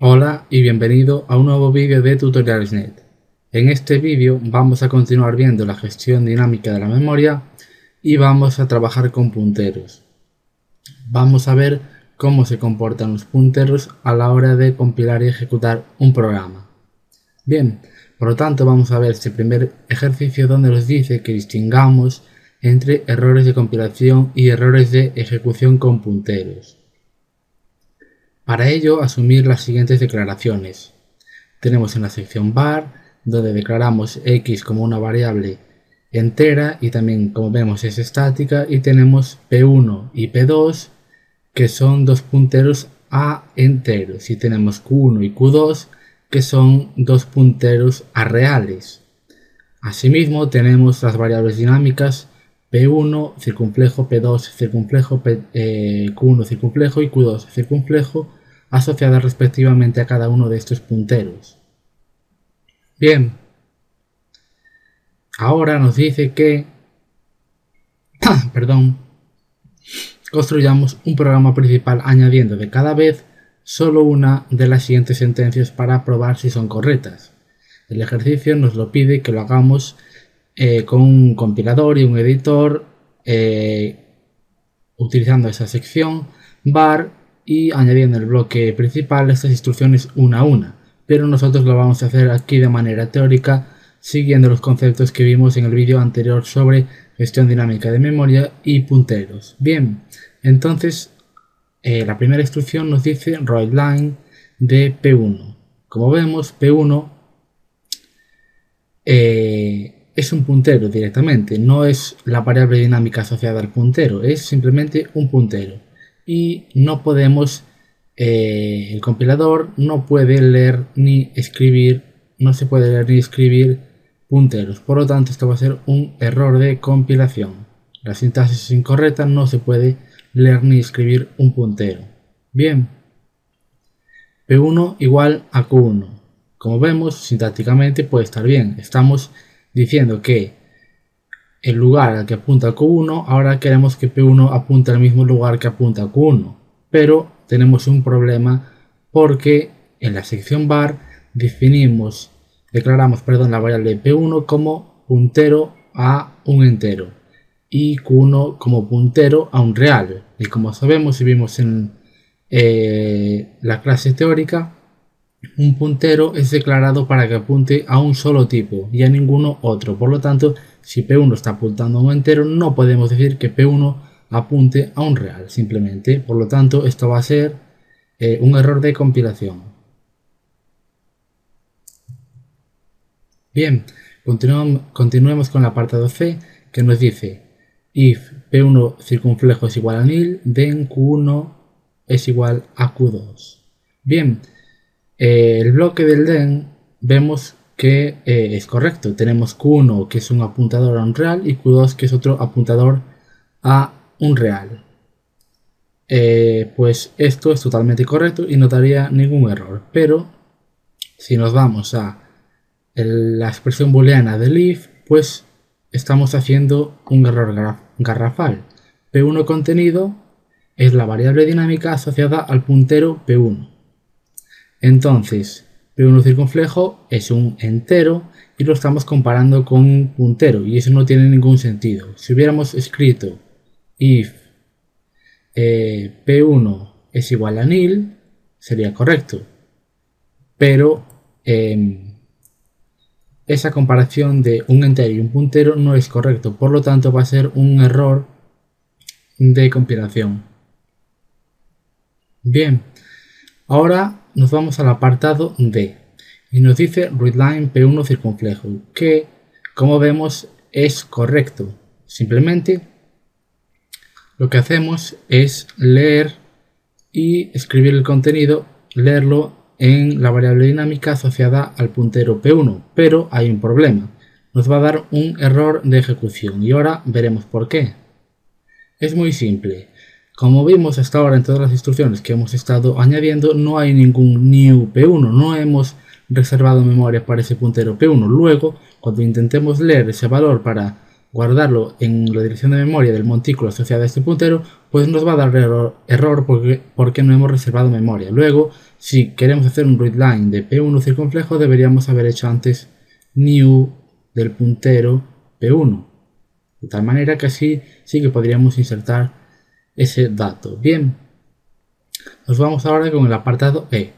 Hola y bienvenido a un nuevo vídeo de Tutorialsnet. En este vídeo vamos a continuar viendo la gestión dinámica de la memoria y vamos a trabajar con punteros. Vamos a ver cómo se comportan los punteros a la hora de compilar y ejecutar un programa. Bien, por lo tanto vamos a ver este primer ejercicio donde nos dice que distingamos entre errores de compilación y errores de ejecución con punteros. Para ello, asumir las siguientes declaraciones. Tenemos en la sección var, donde declaramos x como una variable entera y también, como vemos, es estática, y tenemos p1 y p2, que son dos punteros a enteros, y tenemos q1 y q2, que son dos punteros a reales. Asimismo, tenemos las variables dinámicas p1 circunflejo, p2 circunflejo, q1 circunflejo y q2 circunflejo, asociadas respectivamente a cada uno de estos punteros. Bien, ahora nos dice que construyamos un programa principal añadiendo de cada vez solo una de las siguientes sentencias para probar si son correctas. El ejercicio nos lo pide que lo hagamos con un compilador y un editor, utilizando esa sección var y añadiendo el bloque principal estas instrucciones una a una, pero nosotros lo vamos a hacer aquí de manera teórica, siguiendo los conceptos que vimos en el vídeo anterior sobre gestión dinámica de memoria y punteros. Bien, entonces la primera instrucción nos dice writeLine de P1. Como vemos, P1 es un puntero directamente, no es la variable dinámica asociada al puntero, es simplemente un puntero. Y no podemos, el compilador no puede leer ni escribir, no se puede leer ni escribir punteros. Por lo tanto, esto va a ser un error de compilación. La sintaxis es incorrecta, no se puede leer ni escribir un puntero. Bien, P1 igual a Q1. Como vemos, sintácticamente puede estar bien. Estamos diciendo que el lugar al que apunta Q1, ahora queremos que P1 apunte al mismo lugar que apunta Q1. Pero tenemos un problema porque en la sección var declaramos la variable P1 como puntero a un entero y Q1 como puntero a un real. Y como sabemos y vimos en la clase teórica, un puntero es declarado para que apunte a un solo tipo y a ninguno otro. Por lo tanto, si P1 está apuntando a un entero, no podemos decir que P1 apunte a un real, simplemente. Por lo tanto, esto va a ser un error de compilación. Bien, continuemos con el apartado C, que nos dice if P1 circunflejo es igual a nil, then Q1 es igual a Q2. Bien, el bloque del then vemos que es correcto. Tenemos Q1 que es un apuntador a un real y Q2 que es otro apuntador a un real. Pues esto es totalmente correcto y no daría ningún error. Pero si nos vamos a la expresión booleana del if, pues estamos haciendo un error garrafal. P1 contenido es la variable dinámica asociada al puntero P1. Entonces, P1 circunflejo es un entero y lo estamos comparando con un puntero y eso no tiene ningún sentido. Si hubiéramos escrito if P1 es igual a nil, sería correcto. Pero esa comparación de un entero y un puntero no es correcto, por lo tanto va a ser un error de compilación. Bien, ahora nos vamos al apartado D y nos dice writeLine P1 circunflejo, que como vemos es correcto. Simplemente lo que hacemos es leer y escribir el contenido, leerlo en la variable dinámica asociada al puntero P1, pero hay un problema. Nos va a dar un error de ejecución y ahora veremos por qué. Es muy simple. Como vimos hasta ahora en todas las instrucciones que hemos estado añadiendo, no hay ningún new P1, no hemos reservado memoria para ese puntero P1. Luego, cuando intentemos leer ese valor para guardarlo en la dirección de memoria del montículo asociado a este puntero, pues nos va a dar error porque no hemos reservado memoria. Luego, si queremos hacer un readline de P1 circunflejo, deberíamos haber hecho antes new del puntero P1. De tal manera que así sí que podríamos insertar ese dato. Bien, nos vamos ahora con el apartado E.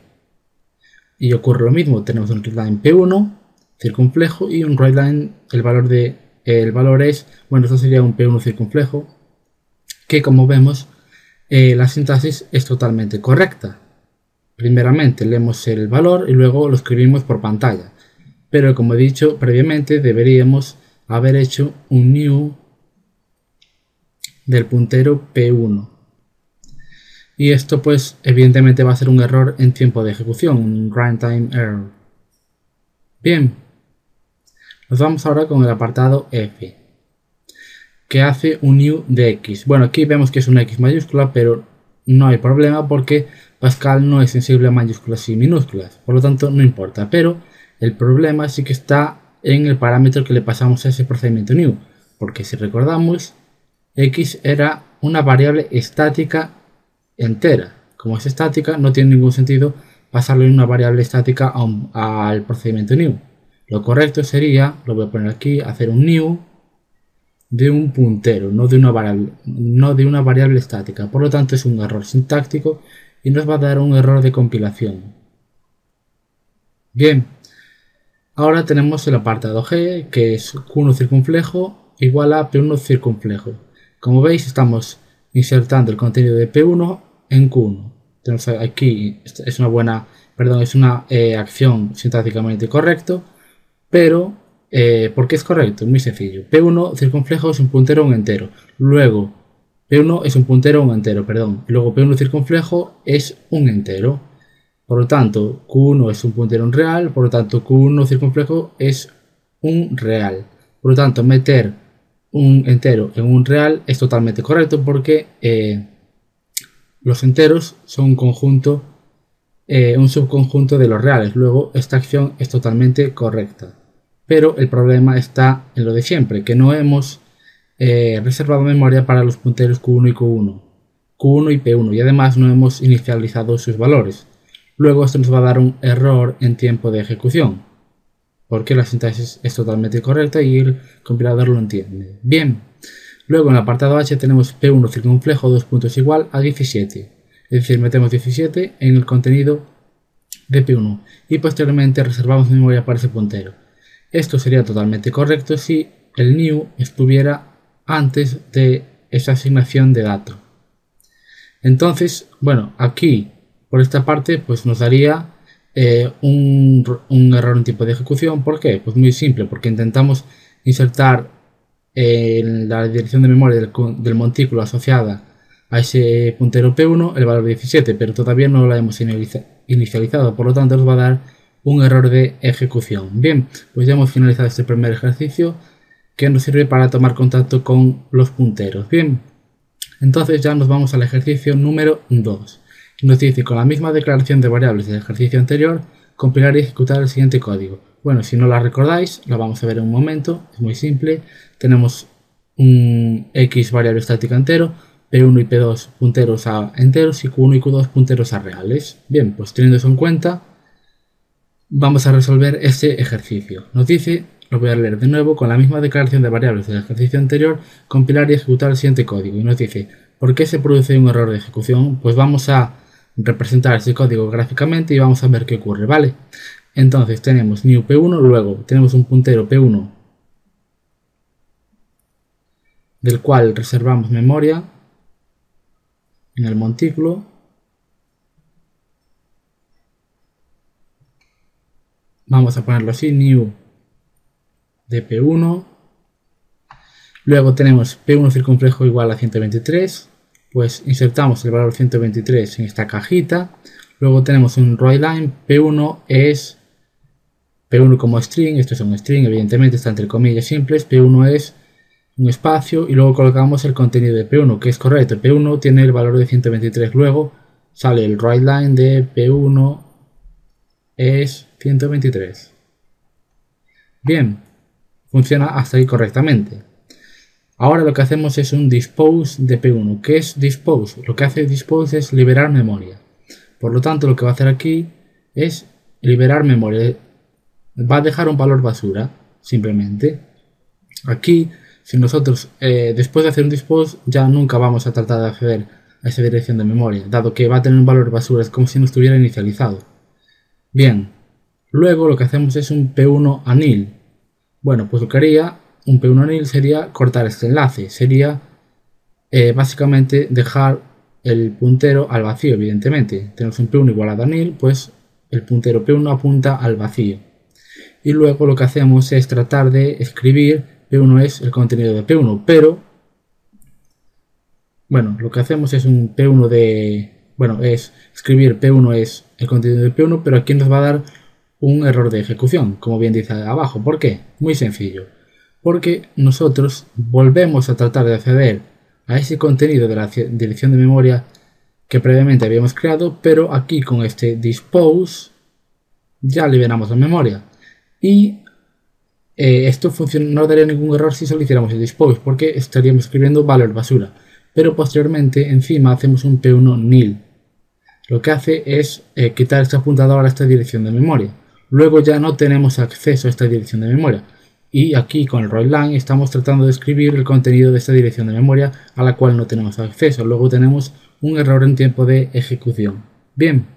Y ocurre lo mismo, tenemos un readline P1 circunflejo y un writeline, el valor es, bueno, esto sería un P1 circunflejo, que como vemos, la sintaxis es totalmente correcta. Primeramente leemos el valor y luego lo escribimos por pantalla. Pero como he dicho previamente, deberíamos haber hecho un new del puntero P1. Y esto pues evidentemente va a ser un error en tiempo de ejecución, un runtime error. Bien, nos vamos ahora con el apartado F, que hace un new de X. Bueno, aquí vemos que es una X mayúscula, pero no hay problema porque Pascal no es sensible a mayúsculas y minúsculas, por lo tanto no importa. Pero el problema sí que está en el parámetro que le pasamos a ese procedimiento new, porque si recordamos, X era una variable estática entera. Como es estática, no tiene ningún sentido pasarle una variable estática al procedimiento new. Lo correcto sería, lo voy a poner aquí, hacer un new de un puntero, no de una variable estática. Por lo tanto, es un error sintáctico y nos va a dar un error de compilación. Bien, ahora tenemos el apartado G, que es Q1 circunflejo igual a P1 circunflejo. Como veis, estamos insertando el contenido de P1 en Q1. Entonces aquí es una acción sintácticamente correcta, pero ¿por qué es correcto? Muy sencillo. P1 circunflejo es un puntero a un entero. Luego P1 es un puntero a un entero, perdón. Luego P1 circunflejo es un entero. Por lo tanto, Q1 es un puntero a un real, por lo tanto Q1 circunflejo es un real. Por lo tanto, meter un entero en un real es totalmente correcto porque los enteros son un subconjunto de los reales. Luego, esta acción es totalmente correcta. Pero el problema está en lo de siempre, que no hemos reservado memoria para los punteros Q1 y Q1 y P1, y además no hemos inicializado sus valores. Luego esto nos va a dar un error en tiempo de ejecución, porque la sintaxis es totalmente correcta y el compilador lo entiende. Bien, luego en el apartado H tenemos P1 circunflejo 2 puntos igual a 17, es decir, metemos 17 en el contenido de P1 y posteriormente reservamos memoria para ese puntero. Esto sería totalmente correcto si el new estuviera antes de esa asignación de dato. Entonces, bueno, aquí por esta parte pues nos daría un error en tiempo de ejecución. ¿Por qué? Pues muy simple, porque intentamos insertar en la dirección de memoria del montículo asociada a ese puntero P1 el valor 17, pero todavía no la hemos inicializado, por lo tanto nos va a dar un error de ejecución. Bien, pues ya hemos finalizado este primer ejercicio que nos sirve para tomar contacto con los punteros. Bien, entonces ya nos vamos al ejercicio número 2. Nos dice, con la misma declaración de variables del ejercicio anterior, compilar y ejecutar el siguiente código. Bueno, si no la recordáis, lo vamos a ver en un momento, es muy simple. Tenemos un X variable estática entero, P1 y P2 punteros a enteros y Q1 y Q2 punteros a reales. Bien, pues teniendo eso en cuenta, vamos a resolver este ejercicio. Nos dice, lo voy a leer de nuevo, con la misma declaración de variables del ejercicio anterior, compilar y ejecutar el siguiente código. Y nos dice, ¿por qué se produce un error de ejecución? Pues vamos a representar ese código gráficamente y vamos a ver qué ocurre, ¿vale? Entonces tenemos new P1, luego tenemos un puntero P1 del cual reservamos memoria en el montículo. Vamos a ponerlo así, new de P1. Luego tenemos P1 circunflejo igual a 123. Pues insertamos el valor 123 en esta cajita. Luego tenemos un writeline. P1 es P1 como string. Esto es un string, evidentemente está entre comillas simples. P1 es un espacio y luego colocamos el contenido de P1, que es correcto. P1 tiene el valor de 123. Luego sale el writeline de P1 es 123. Bien, funciona hasta ahí correctamente. Ahora lo que hacemos es un dispose de P1. ¿Qué es dispose? Lo que hace dispose es liberar memoria. Por lo tanto, lo que va a hacer aquí es liberar memoria. Va a dejar un valor basura, simplemente. Aquí, si nosotros después de hacer un dispose ya nunca vamos a tratar de acceder a esa dirección de memoria, dado que va a tener un valor basura, es como si no estuviera inicializado. Bien, luego lo que hacemos es un P1 anil. Bueno, pues lo que haría un P1 anil sería cortar este enlace, sería básicamente dejar el puntero al vacío, evidentemente. Tenemos un P1 igual a anil, pues el puntero P1 apunta al vacío. Y luego lo que hacemos es tratar de escribir P1 es el contenido de P1, pero bueno, lo que hacemos es un P1 es escribir P1 es el contenido de P1, pero aquí nos va a dar un error de ejecución, como bien dice abajo. ¿Por qué? Muy sencillo. Porque nosotros volvemos a tratar de acceder a ese contenido de la dirección de memoria que previamente habíamos creado, pero aquí con este dispose ya liberamos la memoria. Y esto no daría ningún error si solo hiciéramos el dispose, porque estaríamos escribiendo valor basura. Pero posteriormente encima hacemos un P1 nil. Lo que hace es quitar este apuntador a esta dirección de memoria. Luego ya no tenemos acceso a esta dirección de memoria. Y aquí con el writeLine estamos tratando de escribir el contenido de esta dirección de memoria a la cual no tenemos acceso. Luego tenemos un error en tiempo de ejecución. Bien,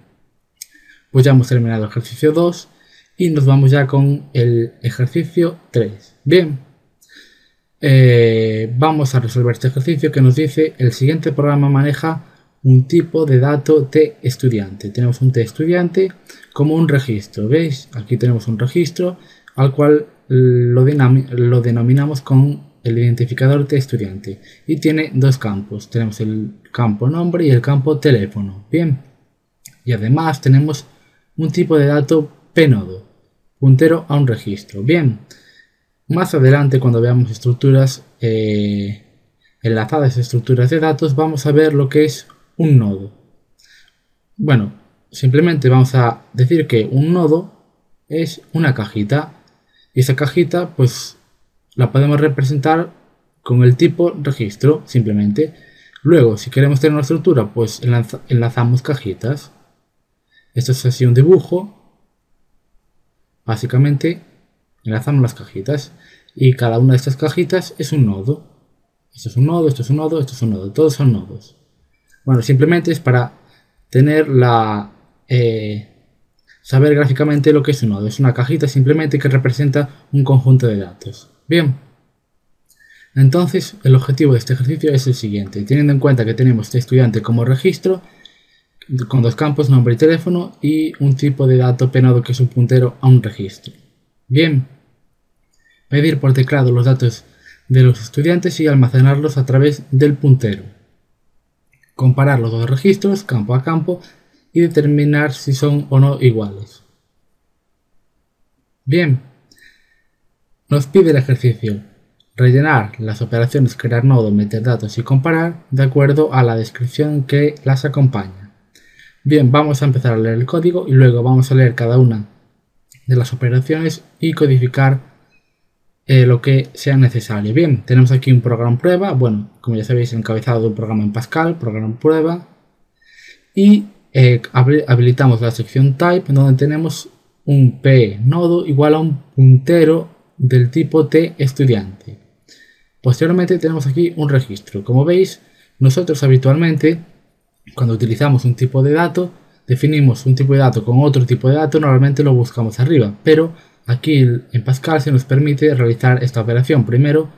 pues ya hemos terminado el ejercicio 2 y nos vamos ya con el ejercicio 3. Bien, vamos a resolver este ejercicio que nos dice: el siguiente programa maneja un tipo de dato T estudiante. Tenemos un T estudiante como un registro. ¿Veis? Aquí tenemos un registro al cual lo denominamos con el identificador T estudiante y tiene dos campos. Tenemos el campo nombre y el campo teléfono. Bien, y además tenemos un tipo de dato pnodo, puntero a un registro. Bien, más adelante cuando veamos estructuras enlazadas a estructuras de datos vamos a ver lo que es un nodo. Bueno, simplemente vamos a decir que un nodo es una cajita y esa cajita pues la podemos representar con el tipo registro simplemente. Luego, si queremos tener una estructura, pues enlazamos cajitas. Esto es así un dibujo. Básicamente enlazamos las cajitas y cada una de estas cajitas es un nodo. Esto es un nodo, esto es un nodo, esto es un nodo, todos son nodos. Bueno, simplemente es para tener saber gráficamente lo que es un nodo. Es una cajita simplemente que representa un conjunto de datos. Bien, entonces el objetivo de este ejercicio es el siguiente. Teniendo en cuenta que tenemos este estudiante como registro, con dos campos, nombre y teléfono, y un tipo de dato pnodo que es un puntero a un registro. Bien, pedir por teclado los datos de los estudiantes y almacenarlos a través del puntero. Comparar los dos registros campo a campo y determinar si son o no iguales. Bien, nos pide el ejercicio rellenar las operaciones crear nodo, meter datos y comparar de acuerdo a la descripción que las acompaña. Bien, vamos a empezar a leer el código y luego vamos a leer cada una de las operaciones y codificar lo que sea necesario. Bien, tenemos aquí un programa prueba, bueno, como ya sabéis, encabezado de un programa en Pascal, programa prueba, y habilitamos la sección type donde tenemos un p nodo igual a un puntero del tipo T estudiante. Posteriormente tenemos aquí un registro. Como veis, nosotros habitualmente cuando utilizamos un tipo de dato, definimos un tipo de dato con otro tipo de dato, normalmente lo buscamos arriba, pero aquí en Pascal se nos permite realizar esta operación. Primero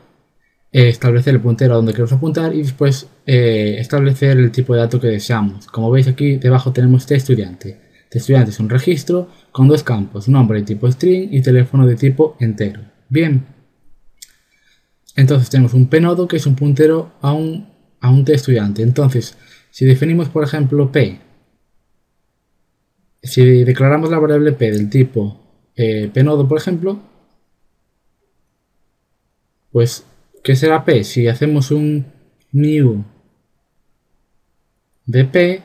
establecer el puntero a donde queremos apuntar y después establecer el tipo de dato que deseamos. Como veis aquí debajo tenemos T estudiante. T estudiante es un registro con dos campos, nombre de tipo string y teléfono de tipo entero. Bien, entonces tenemos un pnodo que es un puntero a un T estudiante. Entonces, si definimos por ejemplo P, si declaramos la variable P del tipo pnodo por ejemplo, pues ¿qué será P? Si hacemos un new de P,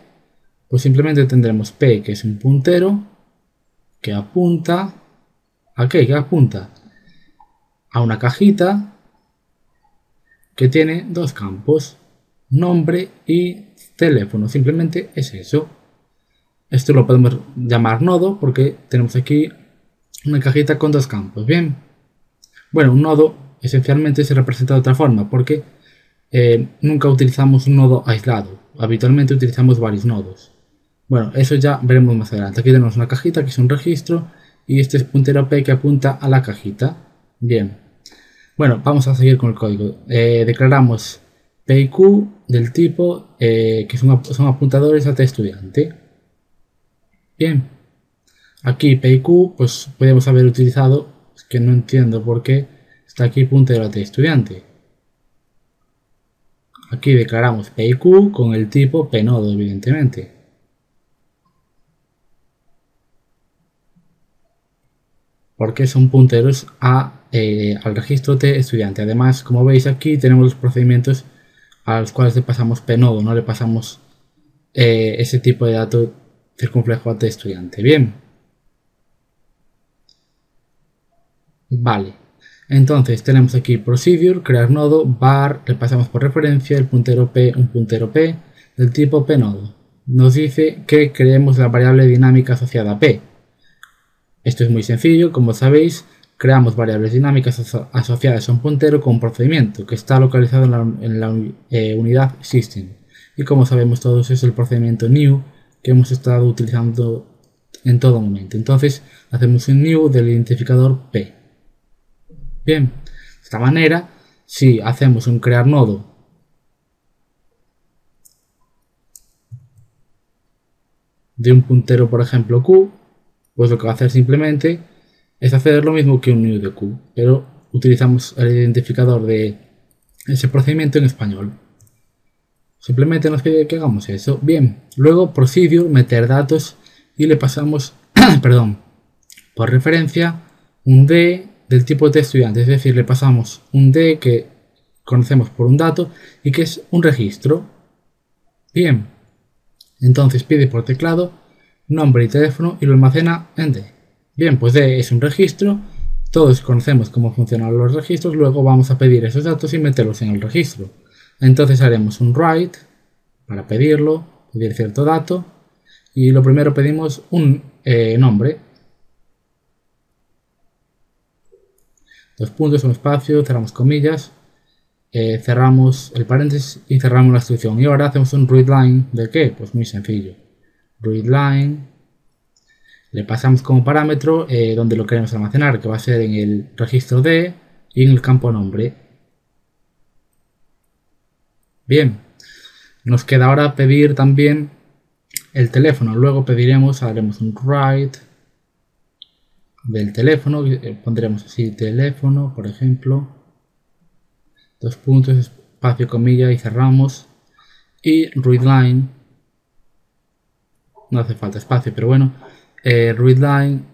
pues simplemente tendremos P, que es un puntero que apunta ¿a qué? Que apunta a una cajita que tiene dos campos, nombre y teléfono. Simplemente es eso. Esto lo podemos llamar nodo porque tenemos aquí una cajita con dos campos. Bien, bueno, un nodo esencialmente se representa de otra forma porque nunca utilizamos un nodo aislado. Habitualmente utilizamos varios nodos. Bueno, eso ya veremos más adelante. Aquí tenemos una cajita que es un registro y este es puntero P que apunta a la cajita. Bien, bueno, vamos a seguir con el código. Declaramos P y Q del tipo que son apuntadores a T estudiante. Bien, aquí P y Q pues podemos haber utilizado, es que no entiendo por qué está aquí puntero a T estudiante. Aquí declaramos P y Q con el tipo pnodo, evidentemente. Porque son punteros al registro T estudiante. Además, como veis aquí, tenemos los procedimientos a los cuales le pasamos pnodo, no le pasamos ese tipo de dato circunflejo a T estudiante. Bien. Vale. Entonces tenemos aquí procedure, crear nodo, var, le pasamos por referencia el puntero P, un puntero P del tipo pnodo. Nos dice que creemos la variable dinámica asociada a P. Esto es muy sencillo, como sabéis, creamos variables dinámicas asociadas a un puntero con un procedimiento que está localizado en la unidad system. Y como sabemos todos es el procedimiento new que hemos estado utilizando en todo momento. Entonces hacemos un new del identificador P. Bien, de esta manera, si hacemos un crear nodo de un puntero, por ejemplo, Q, pues lo que va a hacer simplemente es hacer lo mismo que un new de Q, pero utilizamos el identificador de ese procedimiento en español. Simplemente nos pide que hagamos eso. Bien, luego procedure, meter datos y le pasamos, perdón, por referencia un D del tipo de estudiante, es decir, le pasamos un D que conocemos por un dato y que es un registro. Bien, entonces pide por teclado nombre y teléfono y lo almacena en D. Bien, pues D es un registro, todos conocemos cómo funcionan los registros, luego vamos a pedir esos datos y meterlos en el registro. Entonces haremos un write para pedir cierto dato y lo primero pedimos un nombre. Dos puntos, un espacio, cerramos comillas, cerramos el paréntesis y cerramos la instrucción. Y ahora hacemos un readline de qué? Pues muy sencillo. Readline, le pasamos como parámetro donde lo queremos almacenar, que va a ser en el registro D y en el campo nombre. Bien, nos queda ahora pedir también el teléfono. Luego haremos un write del teléfono, pondremos así teléfono, por ejemplo, dos puntos, espacio, comilla y cerramos. Y readline, no hace falta espacio, pero bueno, readline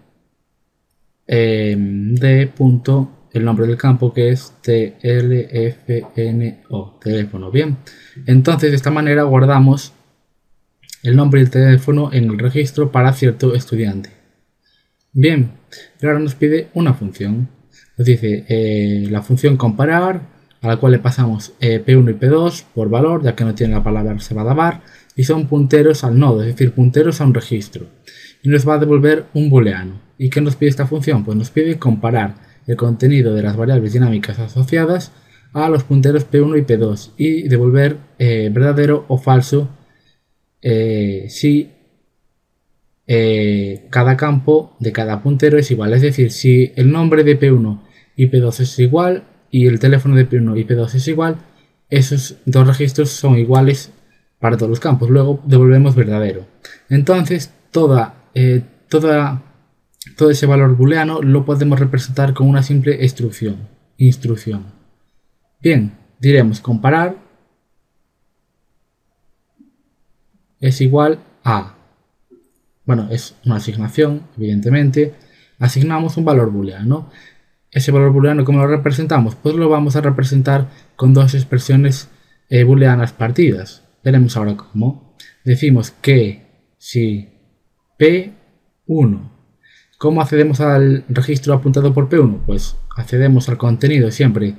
de punto, el nombre del campo que es TLFNO, teléfono. Bien, entonces de esta manera guardamos el nombre y el teléfono en el registro para cierto estudiante. Bien, y ahora nos pide una función. Nos dice la función comparar, a la cual le pasamos P1 y P2 por valor, ya que no tiene la palabra reservada var, y son punteros al nodo, es decir, punteros a un registro. Y nos va a devolver un booleano. ¿Y qué nos pide esta función? Pues nos pide comparar el contenido de las variables dinámicas asociadas a los punteros P1 y P2 y devolver verdadero o falso si cada campo de cada puntero es igual. Es decir, si el nombre de P1 y P2 es igual y el teléfono de P1 y P2 es igual, esos dos registros son iguales para todos los campos. Luego devolvemos verdadero. Entonces todo ese valor booleano lo podemos representar con una simple instrucción. Bien, diremos comparar es igual a, bueno, es una asignación, evidentemente, asignamos un valor booleano. Ese valor booleano, ¿cómo lo representamos? Pues lo vamos a representar con dos expresiones booleanas partidas. Veremos ahora cómo. Decimos que si P1, ¿cómo accedemos al registro apuntado por P1? Pues accedemos al contenido siempre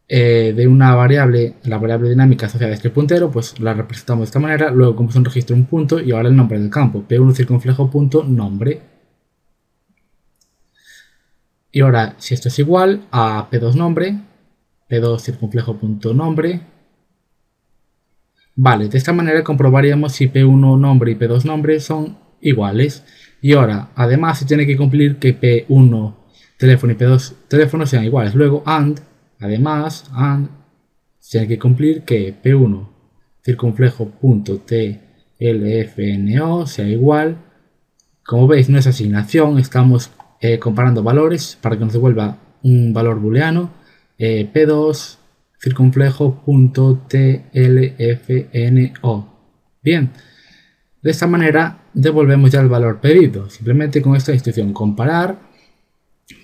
de una variable, la variable dinámica asociada a este puntero, pues la representamos de esta manera, luego como es un registro un punto y ahora el nombre del campo, p1 circunflejo punto nombre. Y ahora si esto es igual a p2 nombre, p2 circunflejo punto nombre, vale, de esta manera comprobaríamos si p1 nombre y p2 nombre son iguales. Y ahora además se tiene que cumplir que p1 teléfono y p2 teléfono sean iguales. Luego además tiene que cumplir que p1 circunflejo punto tlfno sea igual. Como veis, no es asignación, estamos comparando valores para que nos devuelva un valor booleano. p2 circunflejo punto tlfno. Bien, de esta manera devolvemos ya el valor pedido. Simplemente con esta instrucción comparar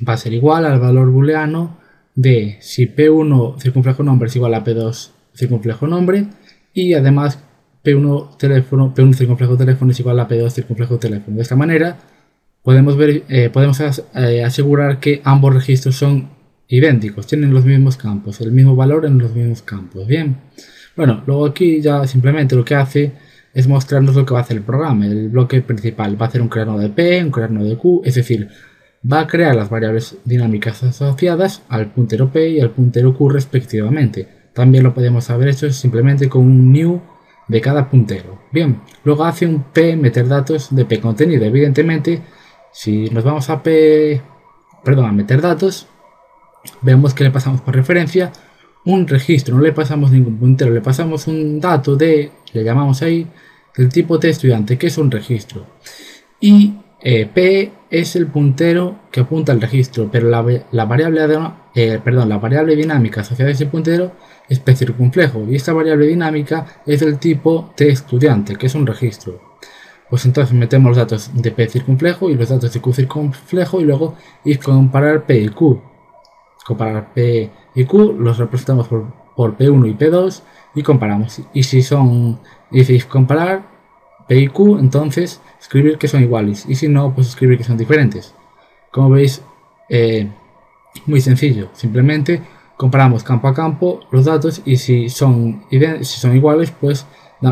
va a ser igual al valor booleano de si p1 circunflejo nombre es igual a p2 circunflejo nombre, y además p1 circunflejo teléfono es igual a p2 circunflejo teléfono. De esta manera podemos asegurar que ambos registros son idénticos, tienen los mismos campos, el mismo valor en los mismos campos. Bien, bueno, luego aquí ya simplemente lo que hace es mostrarnos lo que va a hacer el programa. El bloque principal va a hacer un crear nodo de p, un crear nodo de q, es decir, va a crear las variables dinámicas asociadas al puntero p y al puntero q respectivamente. También lo podemos haber hecho simplemente con un new de cada puntero. Bien, luego hace un p meter datos de p contenido. Evidentemente, si nos vamos a meter datos, vemos que le pasamos por referencia un registro, no le pasamos ningún puntero, le pasamos un dato le llamamos ahí, del tipo t estudiante, que es un registro. Y p es el puntero que apunta al registro, pero la variable dinámica asociada a ese puntero es p circunflejo, y esta variable dinámica es del tipo t estudiante, que es un registro. Pues entonces metemos los datos de p circunflejo y los datos de q circunflejo, y luego comparar p y q. Comparar p y q los representamos por p1 y p2 y comparamos. Y si comparar p y q, entonces escribir que son iguales, y si no, pues escribir que son diferentes. Como veis, muy sencillo, simplemente comparamos campo a campo los datos, y si son iguales, pues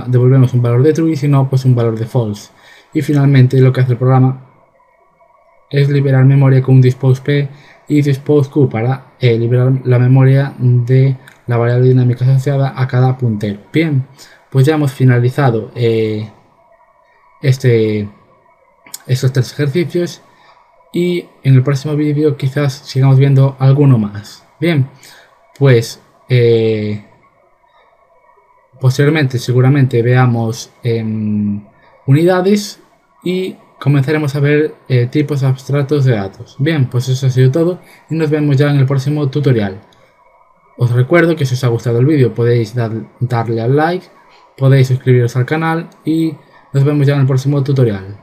devolvemos un valor de true, y si no, pues un valor de false. Y finalmente lo que hace el programa es liberar memoria con un disposeP y disposeQ para liberar la memoria de la variable dinámica asociada a cada puntero. Bien, pues ya hemos finalizado estos tres ejercicios, y en el próximo vídeo quizás sigamos viendo alguno más. Bien, pues posteriormente seguramente veamos unidades y comenzaremos a ver tipos abstractos de datos. Bien, pues eso ha sido todo y nos vemos ya en el próximo tutorial. Os recuerdo que si os ha gustado el vídeo podéis darle al like, podéis suscribiros al canal y nos vemos ya en el próximo tutorial.